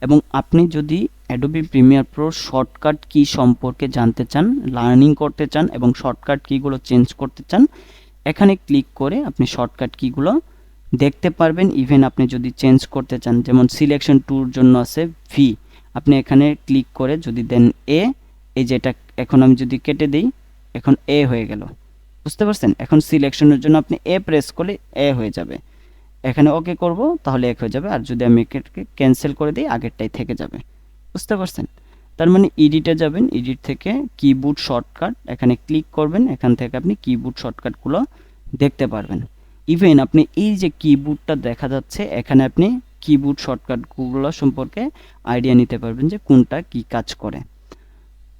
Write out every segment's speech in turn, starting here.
এবং আপনি যদি Adobe Premiere Pro shortcut key সম্পর্কে জানতে চান, লার্নিং করতে চান এবং শর্টকাট কিগুলো চেঞ্জ করতে চান, এখানে ক্লিক করে আপনি শর্টকাট কিগুলো দেখতে পারবেন। ইভেন আপনি যদি চেঞ্জ করতে চান, যেমন সিলেকশন টুর জন্য আছে ভি, আপনি এখানে ক্লিক করে যদি দেন এ, এই যেটা এখন আমি যদি কেটে দিই, এখন এ হয়ে গেল, বুঝতে পারছেন? এখন সিলেকশনের জন্য আপনি এ প্রেস করলে এ হয়ে যাবে, এখানে ওকে করব তাহলে এক হয়ে যাবে, আর যদি আমি ক্যান্সেল করে দিই আগেরটাই থেকে যাবে, বুঝতে পারছেন? তার মানে এডিটে যাবেন, এডিট থেকে কিবোর্ড শর্টকাট এখানে ক্লিক করবেন, এখান থেকে আপনি কিবোর্ড শর্টকাটগুলো দেখতে পারবেন। ইভেন আপনি এই যে কিবোর্ডটা দেখা যাচ্ছে, এখানে আপনি কিবোর্ড শর্টকাটগুলো সম্পর্কে আইডিয়া নিতে পারবেন যে কোনটা কি কাজ করে।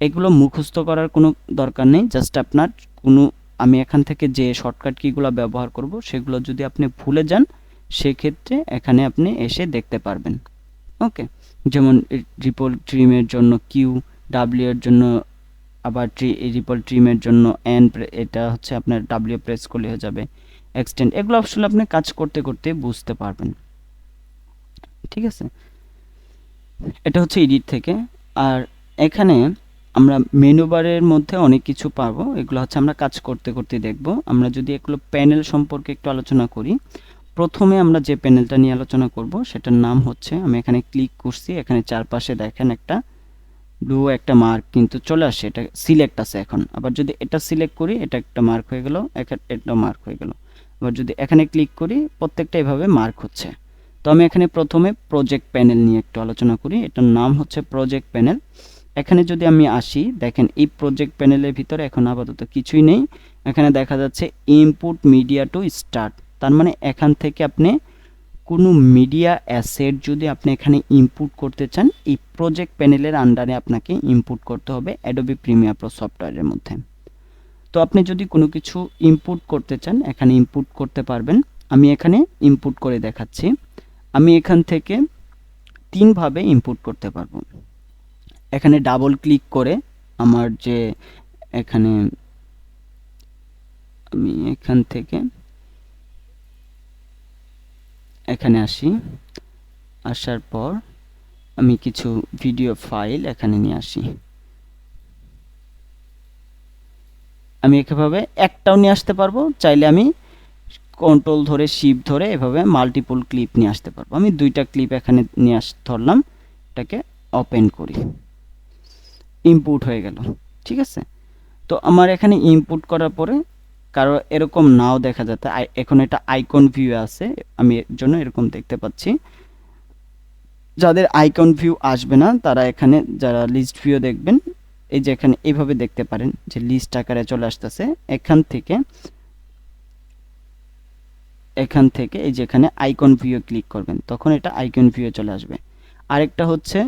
এগুলো মুখস্থ করার কোনো দরকার নেই, জাস্ট আপনার কোনো, আমি এখান থেকে যে শর্টকাট কিগুলো ব্যবহার করব সেগুলো যদি আপনি ভুলে যান, সেক্ষেত্রে এখানে আপনি এসে দেখতে পারবেন। ওকে, যেমন রিপল ট্রিমের জন্য কিউ, ডাব্লিউ এর জন্য আবার রিপল ট্রিমের জন্য এন, এটা হচ্ছে আপনার ডাব্লিউ প্রেস করলে হয়ে যাবে। এক্সটেন্ড, এগুলো আসলে আপনি কাজ করতে করতে বুঝতে পারবেন, ঠিক আছে? এটা হচ্ছে এডিট থেকে। আর এখানে আমরা মেনু বারের মধ্যে অনেক কিছু পাবো, এগুলো হচ্ছে আমরা কাজ করতে করতে দেখব। আমরা যদি এগুলো প্যানেল সম্পর্কে একটু আলোচনা করি, প্রথমে আমরা যে প্যানেলটা নিয়ে আলোচনা করব সেটার নাম হচ্ছে, আমি এখানে ক্লিক করছি, এখানে চারপাশে দেখেন একটা ব্লু একটা মার্ক কিন্তু চলে আসে, এটা সিলেক্ট আছে এখন। আবার যদি এটা সিলেক্ট করি, এটা একটা মার্ক হয়ে গেল, এটা মার্ক হয়ে গেল। আবার যদি এখানে ক্লিক করি, প্রত্যেকটা এভাবে মার্ক হচ্ছে। তো আমি এখানে প্রথমে প্রজেক্ট প্যানেল নিয়ে একটু আলোচনা করি, এটার নাম হচ্ছে প্রজেক্ট প্যানেল। এখানে যদি আমি আসি, দেখেন এই প্রজেক্ট প্যানেলের ভিতরে এখন আপাতত কিছুই নেই। এখানে দেখা যাচ্ছে ইনপুট মিডিয়া টু স্টার্ট, তার মানে এখান থেকে আপনি কোনো মিডিয়া অ্যাসেট যদি আপনি এখানে ইনপুট করতে চান, এই প্রজেক্ট প্যানেলের আন্ডারে আপনাকে ইনপুট করতে হবে অ্যাডোবি প্রিমিয়ার প্রো সফটওয়্যারের মধ্যে। তো আপনি যদি কোনো কিছু ইনপুট করতে চান, এখানে ইনপুট করতে পারবেন। আমি এখানে ইনপুট করে দেখাচ্ছি। আমি এখান থেকে তিনভাবে ইনপুট করতে পারবো। এখানে ডাবল ক্লিক করে আমার যে এখানে, আমি এখান থেকে এখানে আসি, আসার পর আমি কিছু ভিডিও ফাইল এখানে নিয়ে আসি। আমি এভাবে একটাও নিয়ে আসতে পারবো, চাইলে আমি কন্ট্রোল ধরে শিফট ধরে এভাবে মাল্টিপল ক্লিপ নিয়ে আসতে পারবো। আমি দুইটা ক্লিপ এখানে নিয়ে ধরলাম, এটাকে ওপেন করি, ইনপুট হয়ে গেল, ঠিক আছে? তো আমার এখানে ইনপুট করার পরে কারো এরকম নাও দেখা যাচ্ছে, এখন এটা আইকন ভিউ আছে, আমি এর জন্য এরকম দেখতে পাচ্ছি। যাদের আইকন ভিউ আসবে না, তারা এখানে যারা লিস্ট ভিউ দেখবেন, এই যে এখানে এইভাবে দেখতে পারেন যে লিস্ট আকারে চলে আসতেছে। এখান থেকে এই যে এখানে আইকন ভিউ ক্লিক করবেন, তখন এটা আইকন ভিউ চলে আসবে। আরেকটা হচ্ছে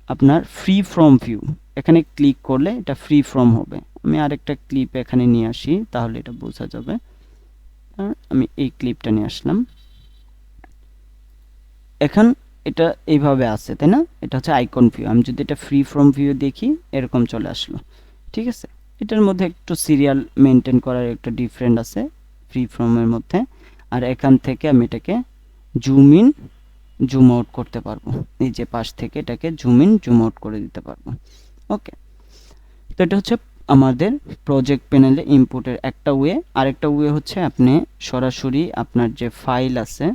আপনার ফ্রি ফ্রম ভিউ, এখানে ক্লিক করলে এটা ফ্রি ফ্রম হবে। আমি আরেকটা ক্লিপ এখানে নিয়ে আসি, তাহলে এটা বোঝা যাবে। আমি এই ক্লিপটা নিয়ে আসলাম, এখন এটা এইভাবে আছে, তাই না? এটা হচ্ছে আইকন ভিউ। আমি যদি এটা ফ্রি ফ্রম ভিউ দেখি, এরকম চলে আসলো, ঠিক আছে? এটার মধ্যে একটু সিরিয়াল মেনটেন করার একটা ডিফারেন্ট আছে ফ্রি ফ্রমের মধ্যে। আর এখান থেকে আমি এটাকে জুম ইন জুম আউট করতে পারবো, এই যে পাশ থেকে এটাকে জুম ইন জুম আউট করে দিতে পারবো। ওকে, তো এটা হচ্ছে আমাদের প্রজেক্ট প্যানেলে ইনপুটের একটা ওয়ে। আরেকটা ওয়ে হচ্ছে আপনি সরাসরি আপনার যে ফাইল আছে,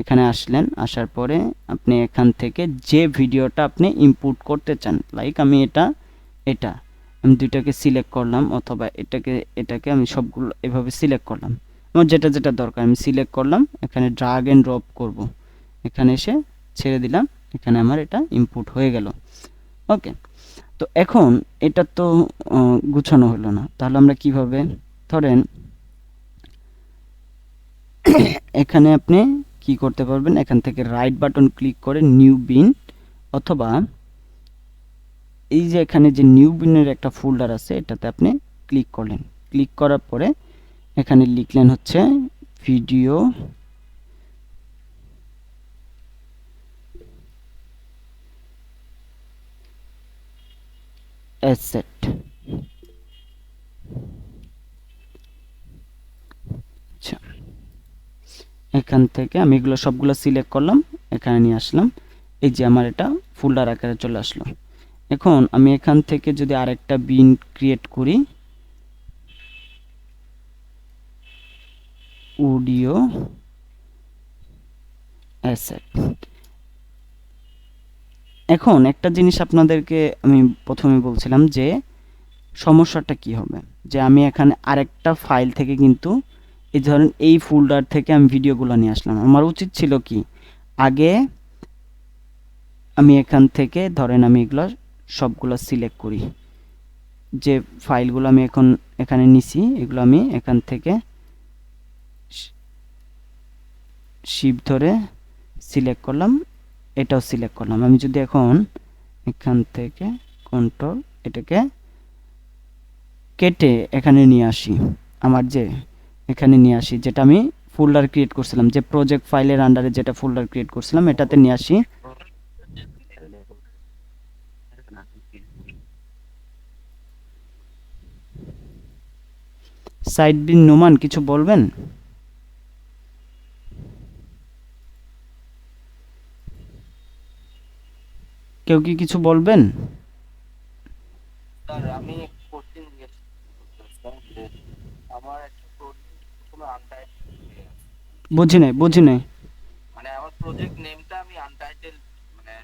এখানে আসলেন, আসার পরে আপনি এখান থেকে যে ভিডিওটা আপনি ইনপুট করতে চান, লাইক আমি এটা আমি দুইটাকে সিলেক্ট করলাম, অথবা এটাকে আমি সবগুলো এভাবে সিলেক্ট করলাম, আমার যেটা যেটা দরকার আমি সিলেক্ট করলাম, এখানে ড্রাগ এন্ড ড্রপ করব, এখানে এসে ছেড়ে দিলাম, এখানে আমার এটা ইনপুট হয়ে গেল। ওকে, তো এখন এটা তো গুছানো হলো না, তাহলে আমরা কিভাবে, ধরেন এখানে আপনি কি করতে পারবেন, এখান থেকে রাইট বাটন ক্লিক করে নিউ বিন, অথবা এই যে এখানে যে নিউ বিনের একটা ফোল্ডার আছে, এটাতে আপনি ক্লিক করলেন, ক্লিক করার পরে এখানে লিখলেন হচ্ছে ভিডিও অ্যাসেট। আচ্ছা, এখান থেকে আমি এগুলো সবগুলো সিলেক্ট করলাম, এখানে নিয়ে আসলাম, এই যে আমার এটা ফোল্ডার আকারে চলে আসলো। এখন আমি এখান থেকে যদি আরেকটা বিন ক্রিয়েট করি, অডিও অ্যাসেট। এখন একটা জিনিস আপনাদেরকে আমি প্রথমে বলছিলাম যে সমস্যাটা কি হবে, যে আমি এখানে আরেকটা ফাইল থেকে কিন্তু এই ধরেন এই ফোল্ডার থেকে আমি ভিডিওগুলো নিয়ে আসলাম। আমার উচিত ছিল কি, আগে আমি এখান থেকে ধরেন আমি এগুলো সবগুলো সিলেক্ট করি, যে ফাইলগুলো আমি এখন এখানে নিছি এগুলো আমি এখান থেকে শিফট ধরে সিলেক্ট করলাম, এটাও সিলেক্ট করলাম। আমি যদি এখন এখান থেকে কন্ট্রোল এটাকে কেটে এখানে নিয়ে আসি, আমার যে এখানে নিয়ে আসি যেটা আমি ফোল্ডার ক্রিয়েট করছিলাম, যে প্রজেক্ট ফাইলের আন্ডারে যেটা ফোল্ডার ক্রিয়েট করছিলাম এটাতে নিয়ে আসি। সাইড বিন নোমান কিছু বলবেন? কেউ কি কিছু বলবেন? স্যার আমি কোশ্চেন জিজ্ঞেস করতেছিলাম যে আমার একটা প্রজেক্ট কোনো আনটাইটেল বুঝি নাই, বুঝি নাই। মানে আমার প্রজেক্ট নেমটা আমি আনটাইটেল মানে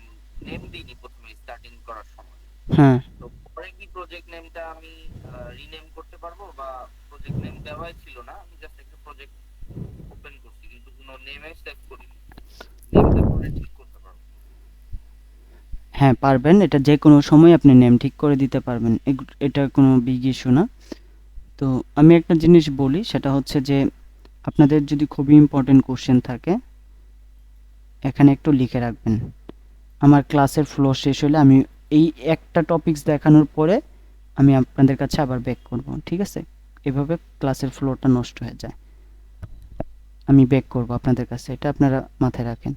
নেম দিইনি প্রথমে স্টার্টিং করার সময়। হ্যাঁ, তো পরে কি প্রজেক্ট নেমটা আমি রিনেম করতে পারবো, বা প্রজেক্ট নেম দেওয়াই ছিল না, আমি জাস্ট একটা প্রজেক্ট ওপেন করছি কিন্তু কোনো নেমে সেভ করিনি, নেমটা পরে ঠিক করতে পারবো? হ্যাঁ পারবেন, এটা যে কোনো সময় আপনি নেম ঠিক করে দিতে পারবেন, এটা কোনো বিগ ইস্যু না। তো আমি একটা জিনিস বলি, সেটা হচ্ছে যে আপনাদের যদি খুবই ইম্পর্টেন্ট কোশ্চেন থাকে এখানে একটু লিখে রাখবেন। আমার ক্লাসের ফ্লো শেষ হলে আমি এই একটা টপিকস দেখানোর পরে আমি আপনাদের কাছে আবার ব্যাক করব, ঠিক আছে? এভাবে ক্লাসের ফ্লোটা নষ্ট হয়ে যায়। আমি ব্যাক করব আপনাদের কাছে, এটা আপনারা মাথায় রাখেন।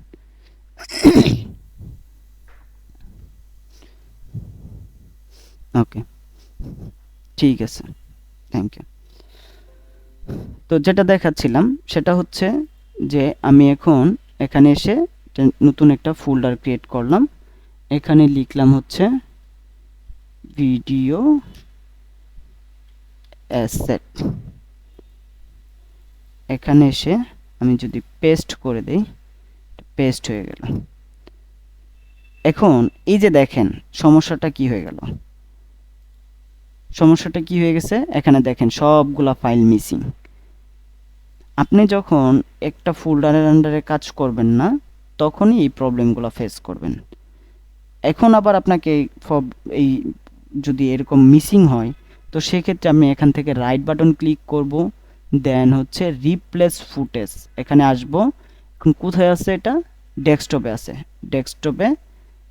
ওকে, ঠিক আছে, থ্যাংক ইউ। তো যেটা দেখাচ্ছিলাম সেটা হচ্ছে যে আমি এখন এখানে এসে নতুন একটা ফোল্ডার ক্রিয়েট করলাম, এখানে লিখলাম হচ্ছে ভিডিও অ্যাসেট। এখানে এসে আমি যদি পেস্ট করে দেই, পেস্ট হয়ে গেল। এখন এই যে দেখেন সমস্যাটা কি হয়ে গেল, সমস্যাটা কি হয়ে গেছে, এখানে দেখেন সবগুলা ফাইল মিসিং। আপনি যখন একটা ফোল্ডারের আন্ডারে কাজ করবেন না তখনই এই প্রবলেমগুলো ফেস করবেন। এখন আবার আপনাকে এই যদি এরকম মিসিং হয় তো সেক্ষেত্রে আমি এখান থেকে রাইট বাটন ক্লিক করব, দেন হচ্ছে রিপ্লেস ফুটেজ, এখানে আসব। এখন কোথায় আছে এটা? ডেস্কটপে আছে। ডেস্কটপে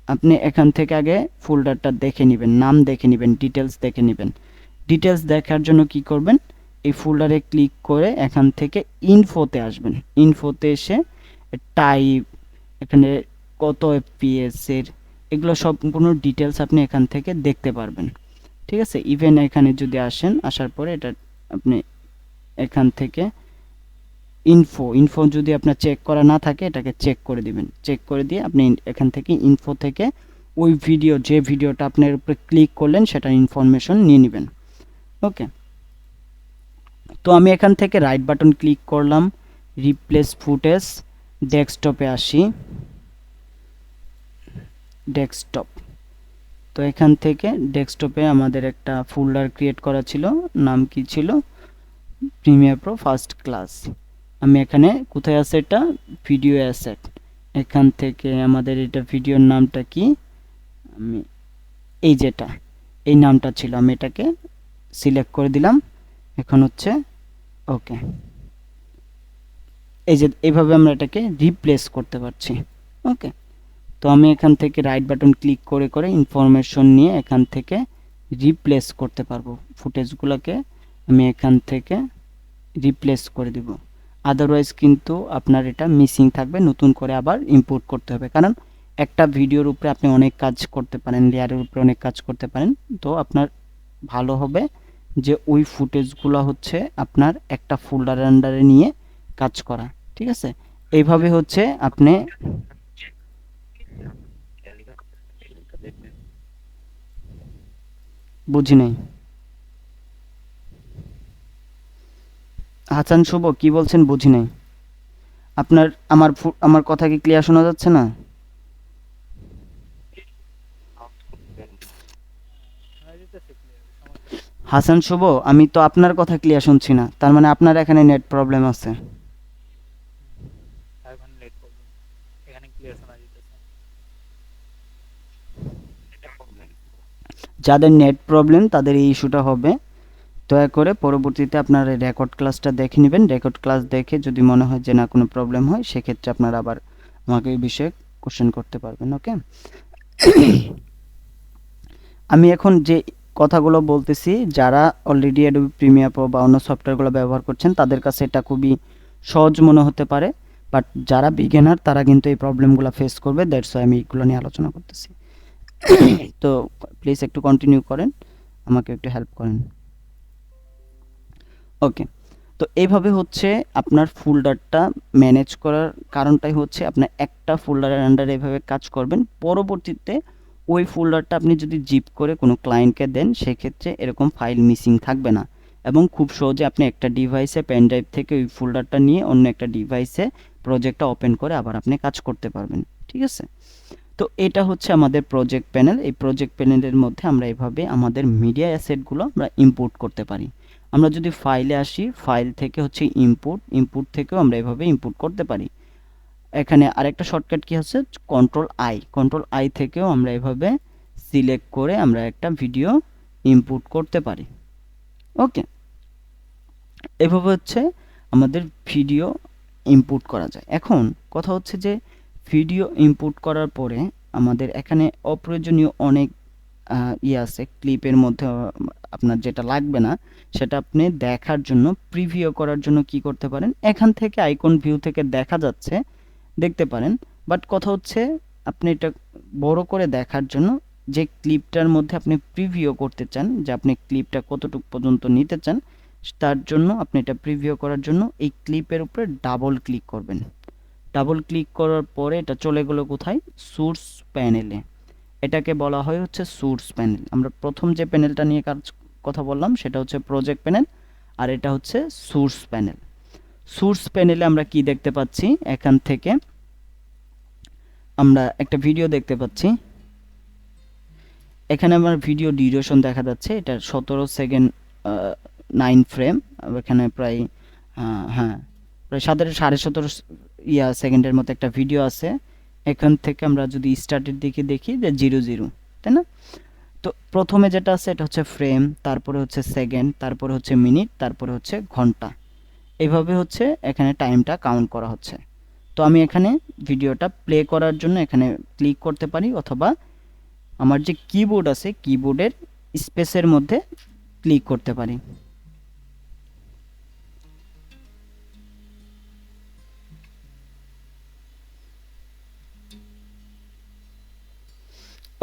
আপনি এখান থেকে আগে ফোল্ডারটা দেখে নেবেন, নাম দেখে নেবেন, ডিটেলস দেখে নেবেন। ডিটেলস দেখার জন্য কি করবেন, এই ফোল্ডারে ক্লিক করে এখান থেকে ইনফোতে আসবেন। ইনফোতে এসে টাইপ, এখানে কত এফপিএস এর, এগুলো সম্পূর্ণ ডিটেলস আপনি এখান থেকে দেখতে পারবেন, ঠিক আছে? ইভেন এখানে যদি আসেন, আসার পরে এটা আপনি এখান থেকে ইনফো যদি আপনার চেক করা না থাকে এটাকে চেক করে দিবেন। চেক করে দিয়ে আপনি এখান থেকে ইনফো থেকে ওই ভিডিও, যে ভিডিওটা আপনার উপরে ক্লিক করলেন সেটার ইনফরমেশন নিয়ে নেবেন। ওকে, তো আমি এখান থেকে রাইট বাটন ক্লিক করলাম, রিপ্লেস ফুটেজ, ডেস্কটপে আসি, ডেস্কটপ। তো এখান থেকে ডেস্কটপে আমাদের একটা ফোল্ডার ক্রিয়েট করা ছিল, নাম কি ছিল? Premiere Pro first class. আমি এখানে কোথায় আছে এটা? Video asset. এখান থেকে আমাদের এটা ভিডিওর নামটা কি? আমি এই যেটা এই নামটা ছিল, আমি এটাকে সিলেক্ট করে দিলাম। এখন হচ্ছে ওকে, এই যে এইভাবে আমরা এটাকে রিপ্লেস করতে পারছি। ওকে, তো আমি এখান থেকে রাইট বাটন ক্লিক করে করে ইনফরমেশন নিয়ে এখান থেকে রিপ্লেস করতে পারবো ফুটেজগুলোকে। আমি এখান থেকে রিপ্লেস করে দিব, আদারওয়াইজ কিন্তু আপনার এটা মিসিং থাকবে, নতুন করে আবার ইম্পোর্ট করতে হবে। কারণ একটা ভিডিওর উপরে আপনি অনেক কাজ করতে পারেন, লেয়ারের উপরে অনেক কাজ করতে পারেন। তো আপনার ভালো হবে যে ওই ফুটেজগুলো হচ্ছে আপনার একটা ফোল্ডারের আন্ডারে নিয়ে কাজ করা, ঠিক আছে? এইভাবে হচ্ছে আপনি প্রজেক্টে। বুঝি নাই। হাসান শুভ কি বলছেন বুঝি নাই। আপনার আমার কথা কি ক্লিয়ার শোনা যাচ্ছে না? হাসান শুভ, আমি তো আপনার কথা ক্লিয়ার শুনছি না, তার মানে আপনার এখানে নেট প্রবলেম আছে। যাদের নেট প্রবলেম তাদের এই ইস্যুটা হবে। দয়া করে পরবর্তীতে আপনারা রেকর্ড ক্লাসটা দেখে নেবেন। রেকর্ড ক্লাস দেখে যদি মনে হয় যে না কোনো প্রবলেম হয়, সেক্ষেত্রে আপনারা আবার আমাকে এই বিষয়ে কোশ্চেন করতে পারবেন। ওকে, আমি এখন যে কথাগুলো বলতেছি, যারা অলরেডি অ্যাডোবি প্রিমিয়ার প্রো বা অন্য সফটওয়্যারগুলো ব্যবহার করছেন তাদের কাছে এটা খুবই সহজ মনে হতে পারে, বাট যারা বিগিনার তারা কিন্তু এই প্রবলেমগুলো ফেস করবে। দ্যাটস ওয়াই আমি এগুলো নিয়ে আলোচনা করতেছি। তো প্লিজ একটু কন্টিনিউ করেন, আমাকে একটু হেল্প করেন। ওকে, তো এইভাবে হচ্ছে আপনার ফোল্ডারটা ম্যানেজ করার কারণটাই হচ্ছে আপনার একটা ফোল্ডারের আন্ডারে এভাবে কাজ করবেন। পরবর্তীতে ওই ফোল্ডারটা আপনি যদি জিপ করে কোনো ক্লায়েন্টকে দেন, সেক্ষেত্রে এরকম ফাইল মিসিং থাকবে না, এবং খুব সহজে আপনি একটা ডিভাইসে পেন ড্রাইভ থেকে ওই ফোল্ডারটা নিয়ে অন্য একটা ডিভাইসে প্রজেক্টটা ওপেন করে আবার আপনি কাজ করতে পারবেন। ঠিক আছে, তো এটা হচ্ছে আমাদের প্রজেক্ট প্যানেল। এই প্রজেক্ট প্যানেলের মধ্যে আমরা এভাবে আমাদের মিডিয়া অ্যাসেটগুলো আমরা ইম্পোর্ট করতে পারি। আমরা যদি ফাইলে আসি, ফাইল থেকে হচ্ছে ইনপুট থেকেও আমরা এভাবে ইনপুট করতে পারি। এখানে আরেকটা শর্টকাট কি আছে, কন্ট্রোল আই থেকেও আমরা এভাবে সিলেক্ট করে আমরা একটা ভিডিও ইনপুট করতে পারি। ওকে, এভাবে হচ্ছে আমাদের ভিডিও ইনপুট করা যায়। এখন কথা হচ্ছে যে ভিডিও ইনপুট করার পরে আমাদের এখানে অপ্রয়োজনীয় অনেক আছে ক্লিপের মধ্যে, আপনার যেটা লাগবে না সেটা আপনি দেখার জন্য, প্রিভিউ করার জন্য কি করতে পারেন, এখান থেকে আইকন ভিউ থেকে দেখা যাচ্ছে, দেখতে পারেন। বাট কথা হচ্ছে আপনি এটা বড় করে দেখার জন্য যে ক্লিপটার মধ্যে আপনি প্রিভিউ করতে চান, যে আপনি ক্লিপটা কতটুকু পর্যন্ত নিতে চান, তার জন্য আপনি এটা প্রিভিউ করার জন্য এই ক্লিপের উপরে ডাবল ক্লিক করবেন। ডাবল ক্লিক করার পরে এটা চলে গেল কোথায়, সোর্স প্যানেলে। এটাকে বলা হয় হচ্ছে সোর্স প্যানেল। আমরা প্রথম যে প্যানেলটা নিয়ে কথা বললাম সেটা হচ্ছে প্রজেক্ট প্যানেল, আর এটা হচ্ছে সোর্স প্যানেল। সোর্স প্যানেলে আমরা কি দেখতে পাচ্ছি, এখান থেকে আমরা একটা ভিডিও দেখতে পাচ্ছি। এখানে আমার ভিডিও ডিউরেশন দেখা যাচ্ছে, এটা 17 সেকেন্ড 9 ফ্রেম। এখানে প্রায় হ্যাঁ প্রায় 17.5 সেকেন্ডের মতো একটা ভিডিও আছে। এখান থেকে আমরা যদি স্টার্টের দিকে দেখি যে 00, তাই না? তো প্রথমে যেটা আছে এটা হচ্ছে ফ্রেম, তারপরে হচ্ছে সেকেন্ড, তারপরে হচ্ছে মিনিট, তারপরে হচ্ছে ঘন্টা। এইভাবে হচ্ছে এখানে টাইমটা কাউন্ট করা হচ্ছে। তো আমি এখানে ভিডিওটা প্লে করার জন্য এখানে ক্লিক করতে পারি, অথবা আমার যে কিবোর্ড আছে কিবোর্ডের স্পেসের মধ্যে ক্লিক করতে পারি।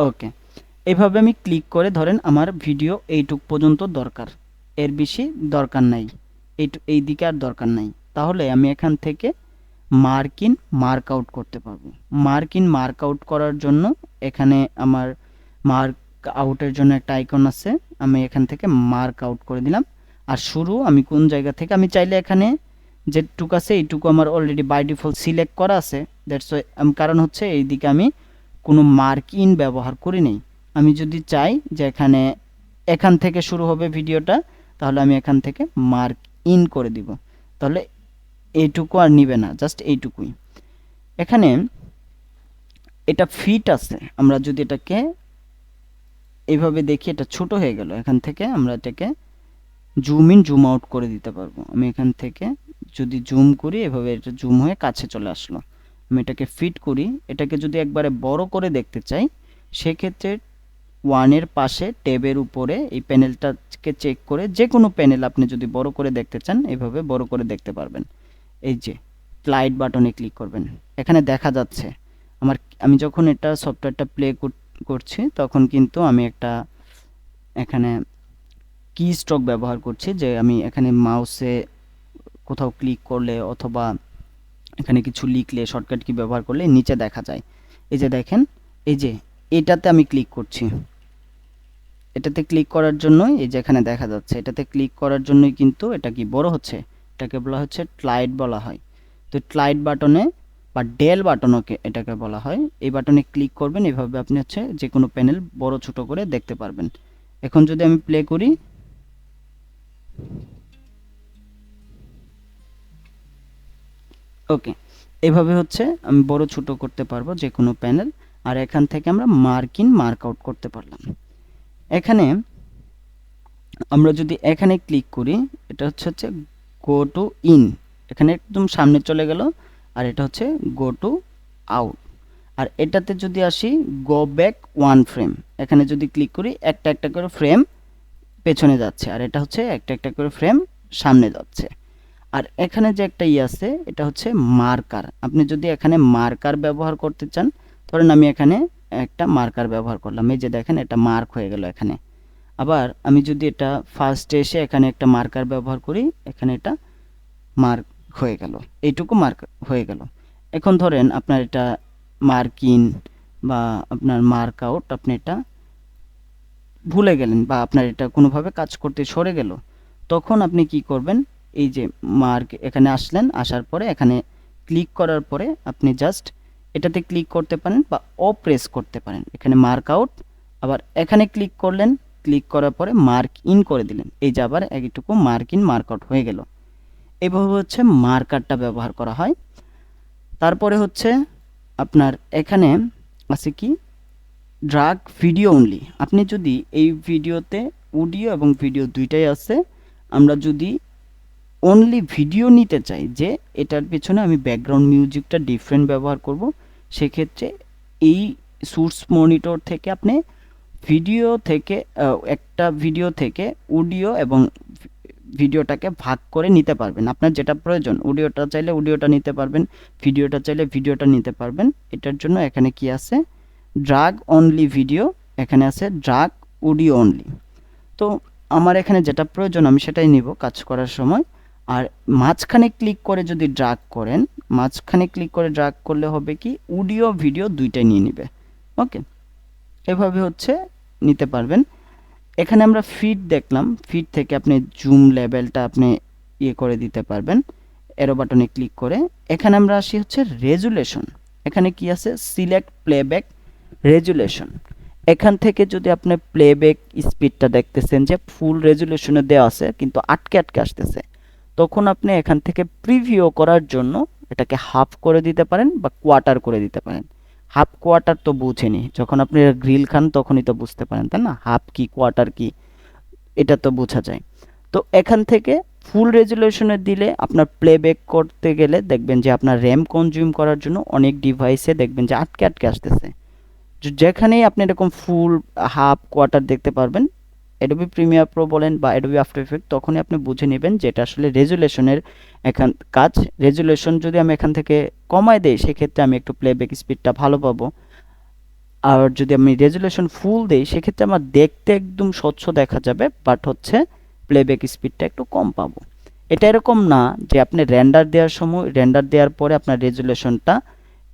ওকে, এইভাবে আমি ক্লিক করে ধরেন আমার ভিডিও এইটুক পর্যন্ত দরকার, এর বেশি দরকার নাই, এই দিকে আর দরকার নাই। তাহলে আমি এখান থেকে মার্ক আউট করতে পারবো। মার্ক আউট করার জন্য এখানে আমার মার্ক আউটের জন্য একটা আইকন আছে, আমি এখান থেকে মার্ক আউট করে দিলাম। আর শুরু আমি কোন জায়গা থেকে, আমি চাইলে এখানে যেটুকু আছে এইটুকু আমার অলরেডি বাই ডিফল্ট সিলেক্ট করা আছে। দ্যাটস ওয়াই, কারণ হচ্ছে এইদিকে আমি কোনো মার্ক ইন ব্যবহার করি নেই। আমি যদি চাই যে এখান থেকে শুরু হবে ভিডিওটা, তাহলে আমি এখান থেকে মার্ক ইন করে দিব, তাহলে এইটুকু আর নিবে না, জাস্ট এইটুকুই। এখানে এটা ফিট আছে, আমরা যদি এটাকে এইভাবে দেখি এটা ছোট হয়ে গেল, এখান থেকে আমরা এটাকে জুম ইন জুম আউট করে দিতে পারবো। আমি এখান থেকে যদি জুম করি, এভাবে এটা জুম হয়ে কাছে চলে আসলো। আমি এটাকে ফিট করি, এটাকে যদি একবারে বড় করে দেখতে চাই, সেক্ষেত্রে ওয়ানের পাশে ট্যাবের উপরে এই প্যানেলটাকে চেক করে যে কোনো প্যানেল আপনি যদি বড় করে দেখতে চান, এভাবে বড় করে দেখতে পারবেন। এই যে স্লাইড বাটনে ক্লিক করবেন, এখানে দেখা যাচ্ছে আমি যখন এটা সফটওয়্যারটা প্লে করছি তখন কিন্তু আমি একটা এখানে কি স্ট্রোক ব্যবহার করছি, যে আমি এখানে মাউসে কোথাও ক্লিক করলে অথবা এখানে কিছু লিখলে শর্টকাট কি ব্যবহার করলে নিচে দেখা যায়। এই যে দেখেন, এই যে এটাতে আমি ক্লিক করছি। এটাতে ক্লিক করার জন্যই এই যে এখানে দেখা যাচ্ছে, এটাতে ক্লিক করার জন্যই কিন্তু এটা কি বড় হচ্ছে, এটাকে বলা হচ্ছে স্লাইড বলা হয়। তো স্লাইড বাটনে বা ডেল বাটনকে এটাকে বলা হয়, এই বাটনে ক্লিক করবেন, এভাবে আপনি হচ্ছে যে কোনো প্যানেল বড় ছোট করে দেখতে পারবেন। এখন যদি আমি প্লে করি, ওকে, এভাবে হচ্ছে আমি বড় ছোট করতে পারবো যে কোনো প্যানেল। আর এখান থেকে আমরা মার্ক ইন মার্ক আউট করতে পারলাম। এখানে আমরা যদি এখানে ক্লিক করি, এটা হচ্ছে গো টু ইন, এখানে একদম সামনে চলে গেল। আর এটা হচ্ছে গো টু আউট। আর এটাতে যদি আসি গো ব্যাক ওয়ান ফ্রেম, এখানে যদি ক্লিক করি একটা একটা করে ফ্রেম পেছনে যাচ্ছে, আর এটা হচ্ছে একটা একটা করে ফ্রেম সামনে যাচ্ছে। আর এখানে যে একটা আছে এটা হচ্ছে মার্কার। আপনি যদি এখানে মার্কার ব্যবহার করতে চান, ধরেন আমি এখানে একটা মার্কার ব্যবহার করলাম, এই যে দেখেন এটা মার্ক হয়ে গেল এখানে। আবার আমি যদি এটা ফার্স্টে এসে এখানে একটা মার্কার ব্যবহার করি, এখানে এটা মার্ক হয়ে গেল, এইটুকু মার্ক হয়ে গেল। এখন ধরেন আপনার এটা মার্ক ইন বা আপনার মার্ক আউট, আপনি এটা ভুলে গেলেন বা আপনার এটা কোনোভাবে কাজ করতে সরে গেল, তখন আপনি কি করবেন, এই যে মার্ক এখানে আসলেন, আসার পরে এখানে ক্লিক করার পরে আপনি জাস্ট এটাতে ক্লিক করতে পারেন বা ও প্রেস করতে পারেন, এখানে মার্ক আউট। আবার এখানে ক্লিক করলেন, ক্লিক করার পরে মার্ক ইন করে দিলেন, এই যে আবার এইটুকু মার্ক ইন মার্ক আউট হয়ে গেল। এইভাবে হচ্ছে মার্কারটা ব্যবহার করা হয়। তারপরে হচ্ছে আপনার এখানে আছে কি ড্রাগ ভিডিও অনলি। আপনি যদি এই ভিডিওতে অডিও এবং ভিডিও দুইটাই আছে, আমরা যদি অনলি ভিডিও নিতে চাই যে এটার পেছনে আমি ব্যাকগ্রাউন্ড মিউজিকটা ডিফারেন্ট ব্যবহার করব, সেক্ষেত্রে এই সোর্স মনিটর থেকে আপনি ভিডিও থেকে একটা ভিডিও থেকে অডিও এবং ভিডিওটাকে ভাগ করে নিতে পারবেন। আপনার যেটা প্রয়োজন, অডিওটা চাইলে অডিওটা নিতে পারবেন, ভিডিওটা চাইলে ভিডিওটা নিতে পারবেন। এটার জন্য এখানে কি আছে, ড্রাগ অনলি ভিডিও, এখানে আছে ড্রাগ অডিও অনলি। তো আমার এখানে যেটা প্রয়োজন আমি সেটাই নিব কাজ করার সময়। আর মাঝখানে ক্লিক করে যদি ড্রাগ করেন, মাঝখানে ক্লিক করে ড্রাগ করলে হবে কি অডিও ভিডিও দুইটাই নিয়ে নিবে। ওকে, এভাবে হচ্ছে নিতে পারবেন। এখানে আমরা ফিট দেখলাম, ফিট থেকে আপনি জুম লেভেলটা আপনি ইয়ে করে দিতে পারবেন এরো বাটনে ক্লিক করে। এখানে আমরা আসি হচ্ছে রেজুলেশন, এখানে কি আছে সিলেক্ট প্লেব্যাক রেজুলেশন। এখান থেকে যদি আপনি প্লেব্যাক স্পিডটা দেখতেছেন যে ফুল রেজুলেশনে দেওয়া আছে কিন্তু আটকে আটকে আসতেছে, তখন আপনি এখান থেকে প্রিভিউ করার জন্য এটাকে হাফ করে দিতে পারেন বা কোয়ার্টার করে দিতে পারেন। হাফ কোয়ার্টার তো বুঝেনি, যখন আপনি গ্রিল খান তখনই তো বুঝতে পারেন, তাই না, হাফ কি কোয়ার্টার কি এটা তো বোঝা যায়। তো এখান থেকে ফুল রেজুলেশনে দিলে আপনার প্লেব্যাক করতে গেলে দেখবেন যে আপনার র্যাম কনজিউম করার জন্য অনেক ডিভাইসে দেখবেন যে আটকে আটকে আসতেছে। যেখানেই আপনি এরকম ফুল হাফ কোয়ার্টার দেখতে পারবেন, অ্যাডোবি প্রিমিয়ার প্রো বলেন বা অ্যাডোবি আফটার ইফেক্ট, তখনই আপনি বুঝে নেবেন যে এটা আসলে রেজুলেশনের এখান কাজ। রেজুলেশন যদি আমি এখান থেকে কমায় দেই, সেক্ষেত্রে আমি একটু প্লেব্যাক স্পিডটা ভালো পাবো। আর যদি আমি রেজুলেশন ফুল দেই, সেক্ষেত্রে আমার দেখতে একদম স্বচ্ছ দেখা যাবে, বাট হচ্ছে প্লেব্যাক স্পিডটা একটু কম পাবো। এটা এরকম না যে আপনি রেন্ডার দেওয়ার সময়, রেন্ডার দেওয়ার পরে আপনার রেজুলেশনটা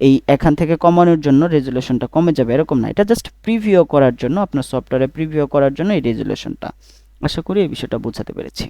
এই এখান থেকে কমানোর জন্য রেজুলেশনটা কমে যাবে, এরকম না। এটা জাস্ট প্রিভিউ করার জন্য, আপনার সফটওয়্যারে প্রিভিউ করার জন্য এই রেজুলেশনটা। আশা করি এই বিষয়টা বোঝাতে পেরেছি।